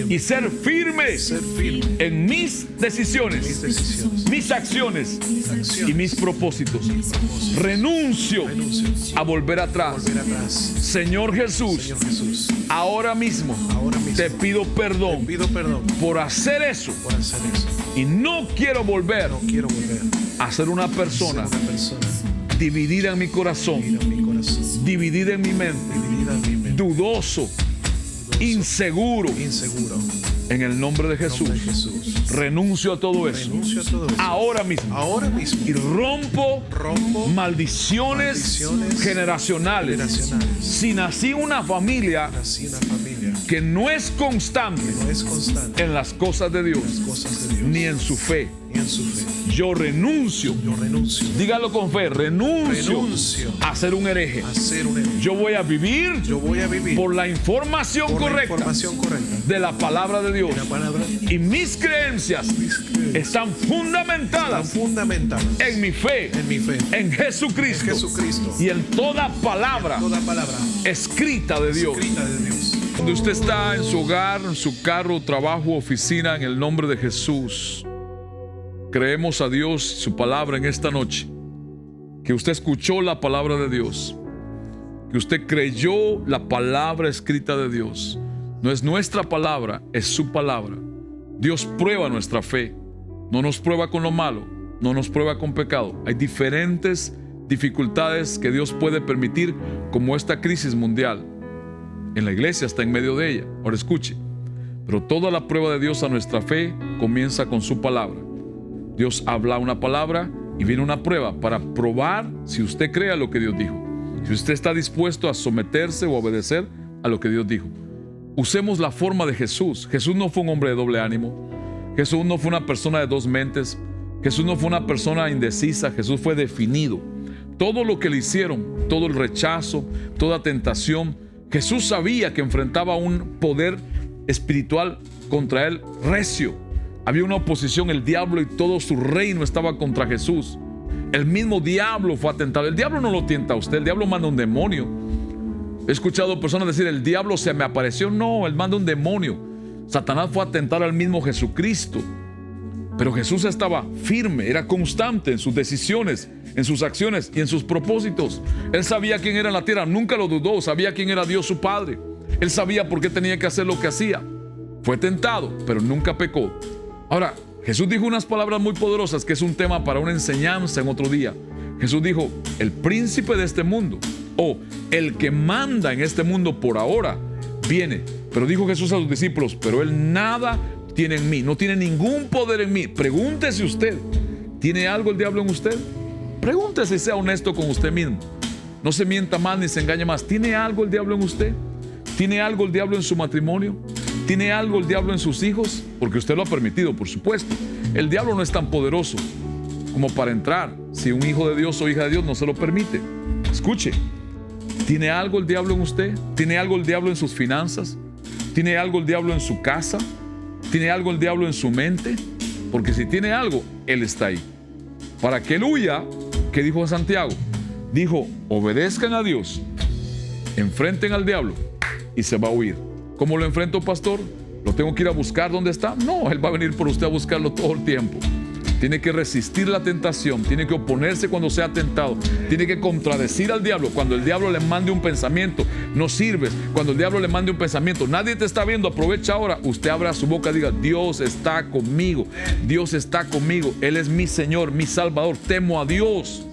y ser firme ser firme en mis en mis decisiones, decisiones, mis acciones acciones y mis propósitos. propósitos. Renuncio Renuncio a volver atrás. volver atrás. Señor Jesús, Señor Jesús, ahora mismo ahora mismo te pido perdón pido perdón por hacer eso por hacer eso. y no quiero volver No quiero volver a ser una a persona ser una persona dividida en mi corazón, dividida en mi corazón, dividida en mi mente, dividida en mi mente, dudoso, inseguro. inseguro. En el nombre de En nombre de Jesús, Jesús, renuncio a todo eso renuncio a todo eso. ahora mismo Ahora mismo y rompo rompo maldiciones maldiciones generacionales. generacionales. Si nací en una familia Nací en una familia que no es constante que no es constante en las cosas de en Dios las cosas de Dios ni en su fe, ni en su fe, yo renuncio, yo renuncio dígalo con fe, renuncio a ser un hereje. a ser un hereje. Yo voy a vivir Yo voy a vivir por la información por la correcta información correcta de la palabra de Dios. de la palabra. Y mis creencias están Están fundamentadas fundamentadas en mi fe, en mi fe, en Jesucristo, en Jesucristo, y en toda palabra toda palabra escrita de Dios. escrita de Dios. Donde usted está, en su hogar, en su carro, trabajo, oficina, en el nombre de Jesús, creemos a Dios y su palabra en esta noche, que usted escuchó la palabra de Dios, que usted creyó la palabra escrita de Dios. No es nuestra palabra, es su palabra. Dios prueba nuestra fe, no nos prueba con lo malo, no nos prueba con pecado. Hay diferentes dificultades que Dios puede permitir, como esta crisis mundial. En la iglesia está en medio de ella. Ahora escuche, pero toda la prueba de Dios a nuestra fe comienza con su palabra. Dios habla una palabra y viene una prueba para probar si usted cree a lo que Dios dijo, si usted está dispuesto a someterse o obedecer a lo que Dios dijo. Usemos la forma de Jesús. Jesús no fue un hombre de doble ánimo. Jesús no fue una persona de dos mentes. Jesús no fue una persona indecisa. Jesús fue definido. Todo lo que le hicieron, todo el rechazo, toda tentación, Jesús sabía que enfrentaba un poder espiritual contra él recio. Había una oposición, el diablo y todo su reino estaba contra Jesús. El mismo diablo fue a tentar. El diablo no lo tienta a usted, el diablo manda un demonio. He escuchado personas decir: el diablo se me apareció. No, él manda un demonio. Satanás fue a tentar al mismo Jesucristo. Pero Jesús estaba firme, era constante en sus decisiones, en sus acciones y en sus propósitos. Él sabía quién era en la tierra, nunca lo dudó, sabía quién era Dios su Padre. Él sabía por qué tenía que hacer lo que hacía. Fue tentado, pero nunca pecó. Ahora, Jesús dijo unas palabras muy poderosas que es un tema para una enseñanza en otro día. Jesús dijo: el príncipe de este mundo, o el que manda en este mundo por ahora, viene. Pero dijo Jesús a sus discípulos: pero él nada tiene en mí, no tiene ningún poder en mí. Pregúntese usted, ¿tiene algo el diablo en usted? Pregúntese y sea honesto con usted mismo. No se mienta más ni se engañe más. ¿Tiene algo el diablo en usted? ¿Tiene algo el diablo en su matrimonio? ¿Tiene algo el diablo en sus hijos? Porque usted lo ha permitido, por supuesto. El diablo no es tan poderoso. como para entrar. Si un hijo de Dios o hija de Dios no se lo permite. Escuche, ¿tiene algo el diablo en usted? ¿Tiene algo el diablo en sus finanzas? ¿Tiene algo el diablo en su casa? ¿Tiene algo el diablo en su mente? Porque si tiene algo, él está ahí. Para que él huya, ¿qué dijo Santiago? Dijo, obedezcan a Dios, enfrenten al diablo y se va a huir. ¿Cómo lo enfrento, pastor? ¿Lo tengo que ir a buscar dónde está? No, él va a venir por usted a buscarlo todo el tiempo. Tiene que resistir la tentación, tiene que oponerse cuando sea tentado, tiene que contradecir al diablo. Cuando el diablo le mande un pensamiento, no sirves. Cuando el diablo le mande un pensamiento, nadie te está viendo, aprovecha ahora. Usted abra su boca y diga, Dios está conmigo, Dios está conmigo, Él es mi Señor, mi Salvador, temo a Dios.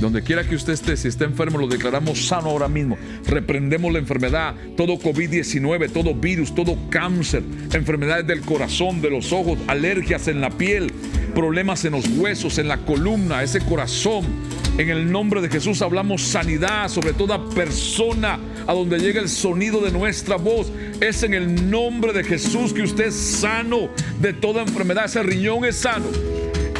Donde quiera que usted esté, si está enfermo, lo declaramos sano ahora mismo. Reprendemos la enfermedad, todo COVID-19, todo virus, todo cáncer, enfermedades del corazón, de los ojos, alergias en la piel, problemas en los huesos, en la columna, ese corazón. En el nombre de Jesús hablamos sanidad sobre toda persona a donde llega el sonido de nuestra voz. Es en el nombre de Jesús que usted es sano de toda enfermedad. Ese riñón es sano,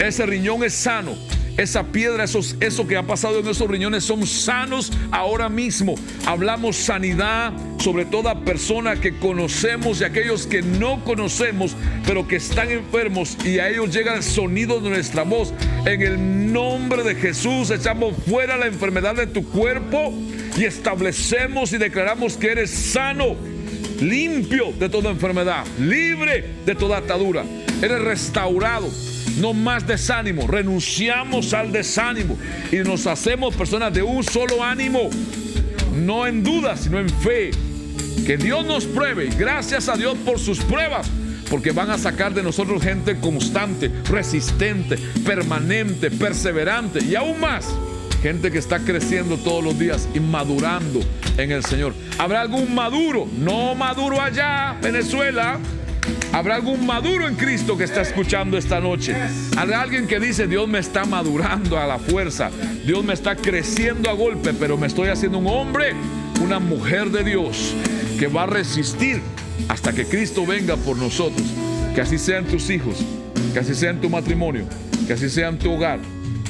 ese riñón es sano. Esa piedra, eso que ha pasado en esos riñones son sanos ahora mismo. Hablamos sanidad sobre toda persona que conocemos y aquellos que no conocemos, pero que están enfermos y a ellos llega el sonido de nuestra voz. En el nombre de Jesús echamos fuera la enfermedad de tu cuerpo y establecemos y declaramos que eres sano, limpio de toda enfermedad, libre de toda atadura. Eres restaurado. No más desánimo, renunciamos al desánimo y nos hacemos personas de un solo ánimo, no en duda, sino en fe. Que Dios nos pruebe y gracias a Dios por sus pruebas, porque van a sacar de nosotros gente constante, resistente, permanente, perseverante y aún más, gente que está creciendo todos los días y madurando en el Señor. ¿Habrá algún maduro? No maduro allá, Venezuela. ¿Habrá algún maduro en Cristo que está escuchando esta noche? ¿Habrá alguien que dice, Dios me está madurando a la fuerza, Dios me está creciendo a golpe, pero me estoy haciendo un hombre, una mujer de Dios que va a resistir hasta que Cristo venga por nosotros? Que así sean tus hijos, que así sea en tu matrimonio, que así sea en tu hogar.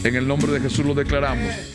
En el nombre de Jesús lo declaramos.